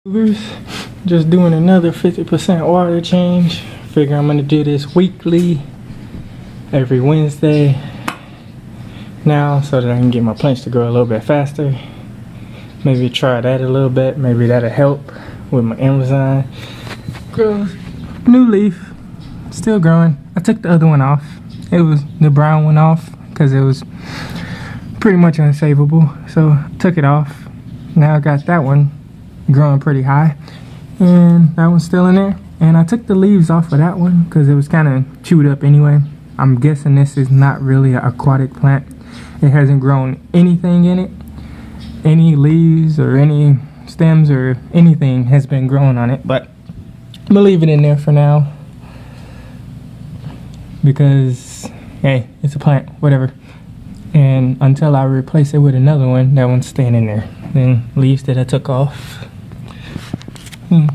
Just doing another 50% water change. Figure I'm gonna do this weekly, every Wednesday now, so that I can get my plants to grow a little bit faster. Maybe try that a little bit. Maybe that'll help with my Amazon. Grows. New leaf. Still growing. I took the other one off. It was the brown one off because it was pretty much unsavable. So I took it off. Now I got that one growing pretty high. And that one's still in there. And I took the leaves off of that one because it was kind of chewed up anyway. I'm guessing this is not really an aquatic plant. It hasn't grown anything in it. Any leaves or any stems or anything has been growing on it. But I'm gonna leave it in there for now. Because, hey, it's a plant, whatever. And until I replace it with another one, that one's staying in there. Then leaves that I took off. I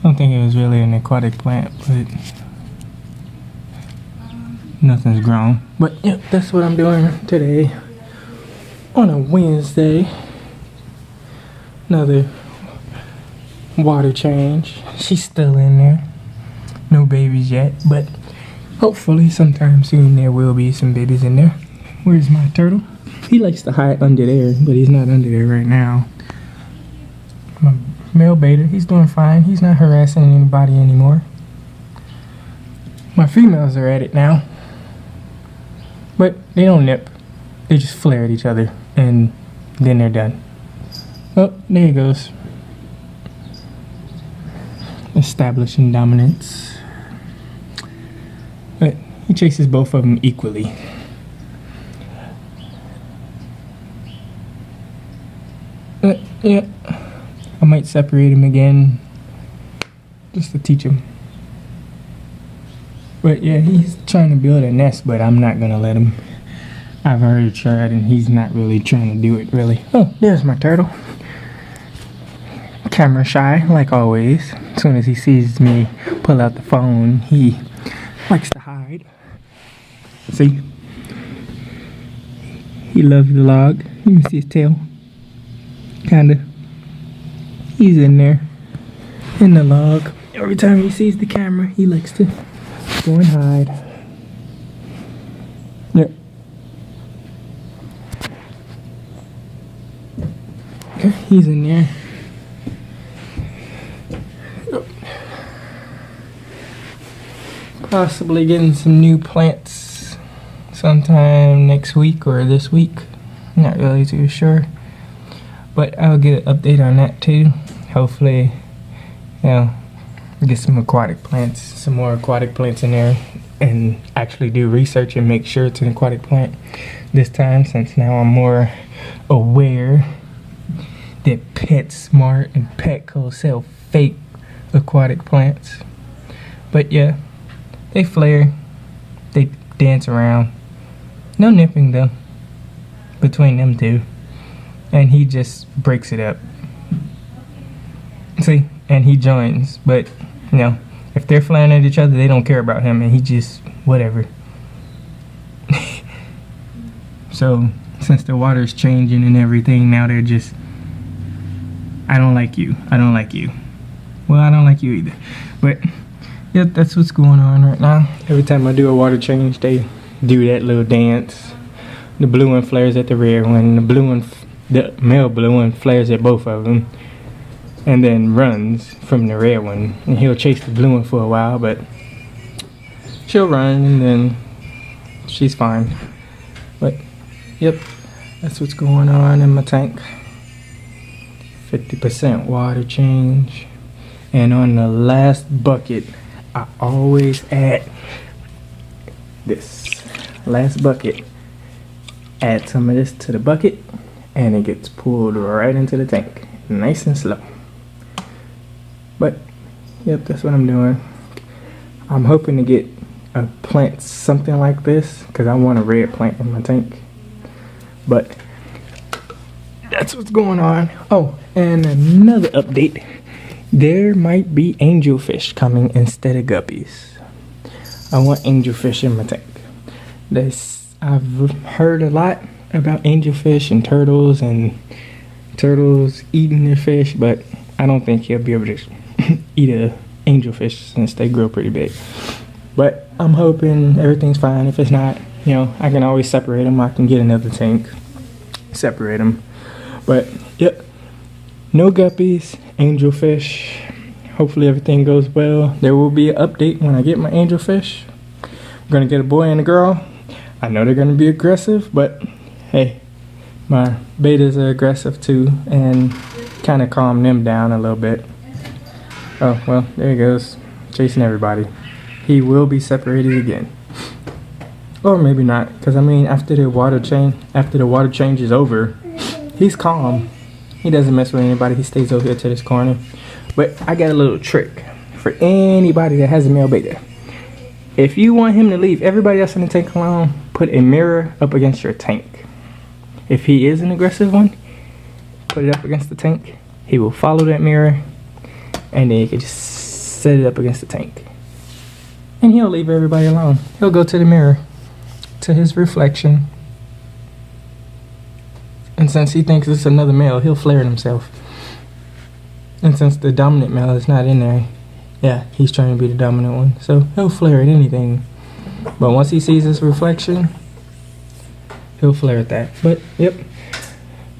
don't think it was really an aquatic plant, but nothing's grown. But yeah, that's what I'm doing today on a Wednesday. Another water change. She's still in there. No babies yet, but hopefully sometime soon there will be some babies in there. Where's my turtle? He likes to hide under there, but he's not under there right now. My male beta, he's doing fine. He's not harassing anybody anymore. My females are at it now, but they don't nip. They just flare at each other, and then they're done. Oh, there he goes. Establishing dominance. But he chases both of them equally. Yeah, I might separate him again just to teach him. But yeah, he's trying to build a nest, but I'm not gonna let him. I've already tried and he's not really trying to do it, really. Oh, there's my turtle. Camera shy, like always. As soon as he sees me pull out the phone, he likes to hide. See? He loves the log. You can see his tail. Kinda. He's in there. In the log. Every time he sees the camera, he likes to go and hide. Yep. Okay, he's in there. Possibly getting some new plants sometime next week or this week. Not really too sure. But I'll get an update on that too. Hopefully, you know, get some aquatic plants, some more aquatic plants in there, and actually do research and make sure it's an aquatic plant this time, since now I'm more aware that PetSmart and Petco sell fake aquatic plants. But yeah, they flare, they dance around. No nipping though between them two. And he just breaks it up. See? And he joins. But, you know, if they're flying at each other, they don't care about him. And he just, whatever. So, since the water's changing and everything, now they're just, I don't like you. I don't like you. Well, I don't like you either. But, yep, that's what's going on right now. Every time I do a water change, they do that little dance. The blue one flares at the red one. The male blue one flares at both of them and then runs from the red one, and he'll chase the blue one for a while, but she'll run and then she's fine. But yep, that's what's going on in my tank. 50% water change, and on the last bucket I always add this. Last bucket, add some of this to the bucket, and it gets pulled right into the tank, nice and slow. But yep, that's what I'm doing. I'm hoping to get a plant something like this because I want a red plant in my tank. But that's what's going on. Oh, and another update, there might be angelfish coming instead of guppies. I want angelfish in my tank. I've heard a lot about angelfish and turtles and turtles eating their fish, but I don't think he'll be able to eat a angelfish since they grow pretty big. But I'm hoping everything's fine. If it's not, you know, I can always separate them. I can get another tank, separate them. But yep, no guppies, angelfish. Hopefully everything goes well. There will be an update when I get my angelfish. I'm gonna get a boy and a girl. I know they're gonna be aggressive, but hey, my betas are aggressive too, and kind of calm them down a little bit. Oh well, there he goes, chasing everybody. He will be separated again, or maybe not, because I mean, after the water change is over, he's calm. He doesn't mess with anybody. He stays over here to this corner. But I got a little trick for anybody that has a male beta. If you want him to leave everybody else in the tank alone, put a mirror up against your tank. If he is an aggressive one, put it up against the tank. He will follow that mirror, and then you can just set it up against the tank. And he'll leave everybody alone. He'll go to the mirror, to his reflection. And since he thinks it's another male, he'll flare it himself. And since the dominant male is not in there, yeah, he's trying to be the dominant one. So he'll flare at anything. But once he sees his reflection, he'll flare at that. But yep,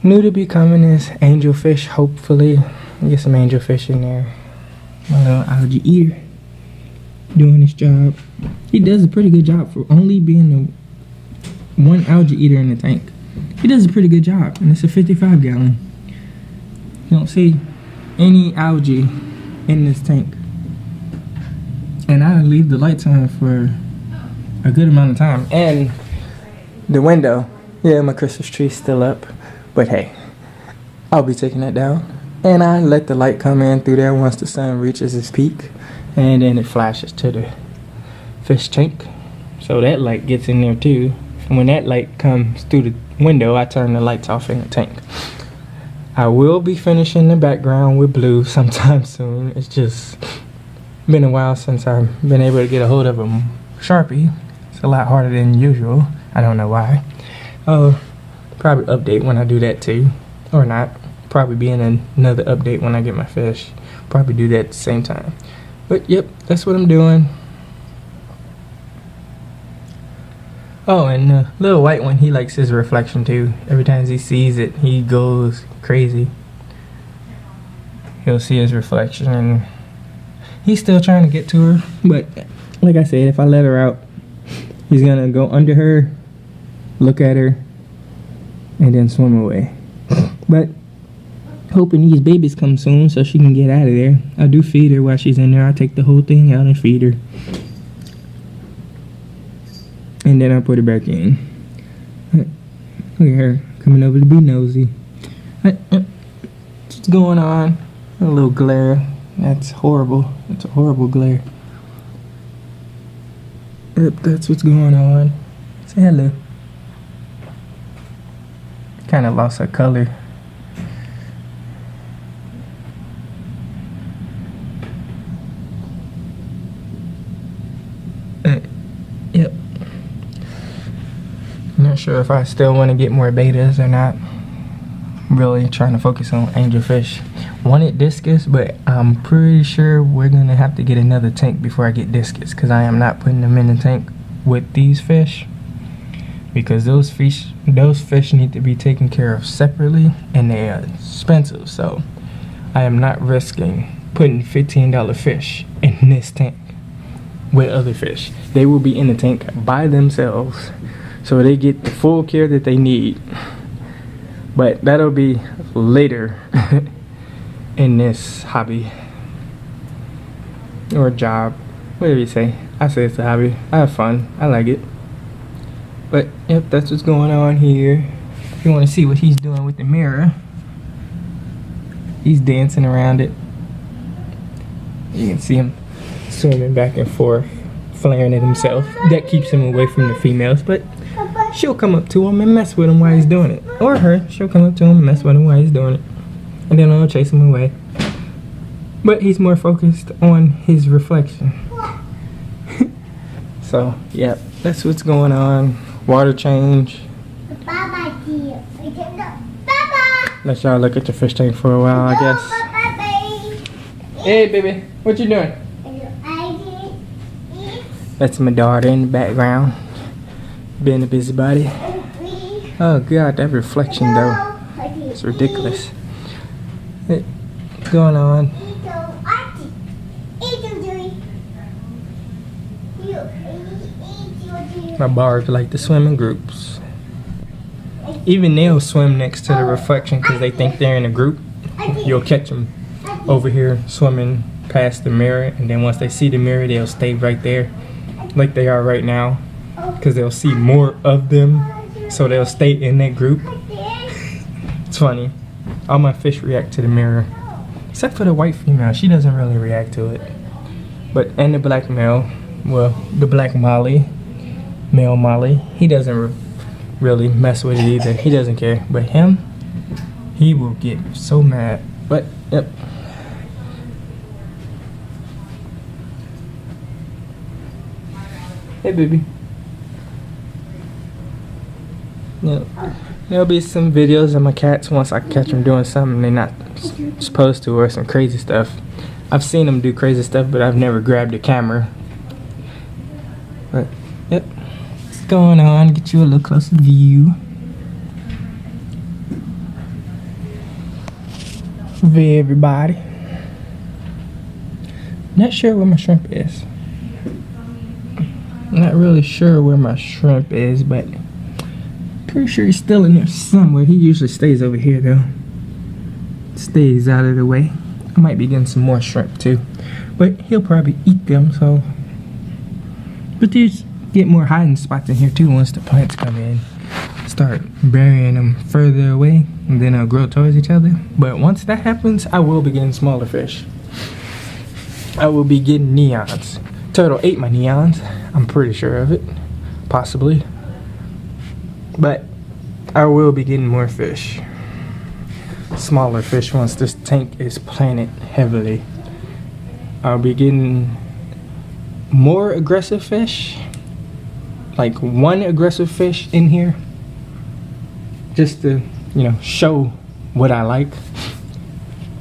new to be coming is angelfish, hopefully. Get some angelfish in there. My little algae eater doing his job. He does a pretty good job for only being the one algae eater in the tank. He does a pretty good job, and it's a 55 gallon. You don't see any algae in this tank. And I leave the lights on for a good amount of time. And the window, yeah, my Christmas tree's still up, but hey, I'll be taking that down. And I let the light come in through there once the sun reaches its peak, and then it flashes to the fish tank, so that light gets in there too. And when that light comes through the window, I turn the lights off in the tank. I will be finishing the background with blue sometime soon. It's just been a while since I've been able to get a hold of a Sharpie. It's a lot harder than usual. I don't know why. Oh, probably update when I do that too, or not. Probably be in another update when I get my fish. Probably do that at the same time. But yep, that's what I'm doing. Oh, and the little white one, he likes his reflection too. Every time he sees it, he goes crazy. He'll see his reflection, and he's still trying to get to her. But like I said, if I let her out, he's gonna go under her, look at her, and then swim away. But hoping these babies come soon so she can get out of there. I do feed her while she's in there. I take the whole thing out and feed her. And then I put it back in. Look at her coming over to be nosy. What's going on? A little glare. That's horrible. That's a horrible glare. Yep, that's what's going on. Say hello. Kind of lost her color. Yep. Not sure if I still want to get more betas or not. Really trying to focus on angelfish. Wanted discus, but I'm pretty sure we're gonna have to get another tank before I get discus, because I am not putting them in the tank with these fish, because those fish need to be taken care of separately, and they are expensive. So I am not risking putting $15 fish in this tank with other fish. They will be in the tank by themselves, so they get the full care that they need. But that'll be later in this hobby or job, whatever you say. I say it's a hobby. I have fun. I like it. But yep, that's what's going on here. If you want to see what he's doing with the mirror, he's dancing around it. You can see him swimming back and forth, flaring at himself. That keeps him away from the females, but she'll come up to him and mess with him while he's doing it. Or her, she'll come up to him and mess with him while he's doing it. And then I'll chase him away. But he's more focused on his reflection. So, yeah, that's what's going on. Water change. Baba. let y'all look at the fish tank for a while, I guess. Hey, baby, what you doing? That's my daughter in the background, being a busybody. Oh God, that reflection though, it's ridiculous. What's going on? My barbs like to swim in groups. Even they'll swim next to the reflection because they think they're in a group. You'll catch them over here swimming past the mirror, and then once they see the mirror, they'll stay right there like they are right now because they'll see more of them, so they'll stay in that group. It's funny. All my fish react to the mirror except for the white female. She doesn't really react to it. But and the black male, well, the black Molly, male Molly, he doesn't really mess with it either. He doesn't care. But him, he will get so mad. But yep. Hey, baby. Yep. There'll be some videos of my cats once I catch them doing something they're not supposed to, or some crazy stuff. I've seen them do crazy stuff, but I've never grabbed a camera. But yep, what's going on? Get you a little closer view of everybody. Not sure where my shrimp is. Not really sure where my shrimp is, but pretty sure he's still in there somewhere. He usually stays over here though. Stays out of the way. I might be getting some more shrimp too, but he'll probably eat them. So, but there's get more hiding spots in here too once the plants come in. Start burying them further away, and then they'll grow towards each other. But once that happens, I will be getting smaller fish. I will be getting neons. Turtle ate my neons. I'm pretty sure of it, possibly. But I will be getting more fish. Smaller fish once this tank is planted heavily. I'll be getting more aggressive fish. Like one aggressive fish in here. Just to, you know, show what I like.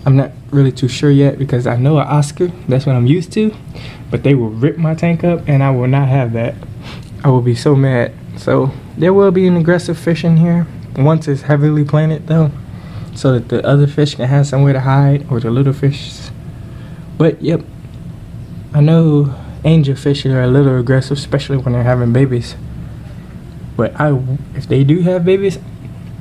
I'm not really too sure yet because I know an Oscar. That's what I'm used to. But they will rip my tank up and I will not have that. I will be so mad. So there will be an aggressive fish in here once it's heavily planted though, so that the other fish can have somewhere to hide, or the little fish. But yep, I know angelfish are a little aggressive, especially when they're having babies. But if they do have babies,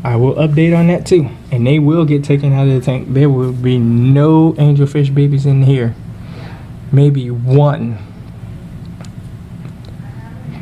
I will update on that too, and they will get taken out of the tank. There will be no angelfish babies in here. Maybe one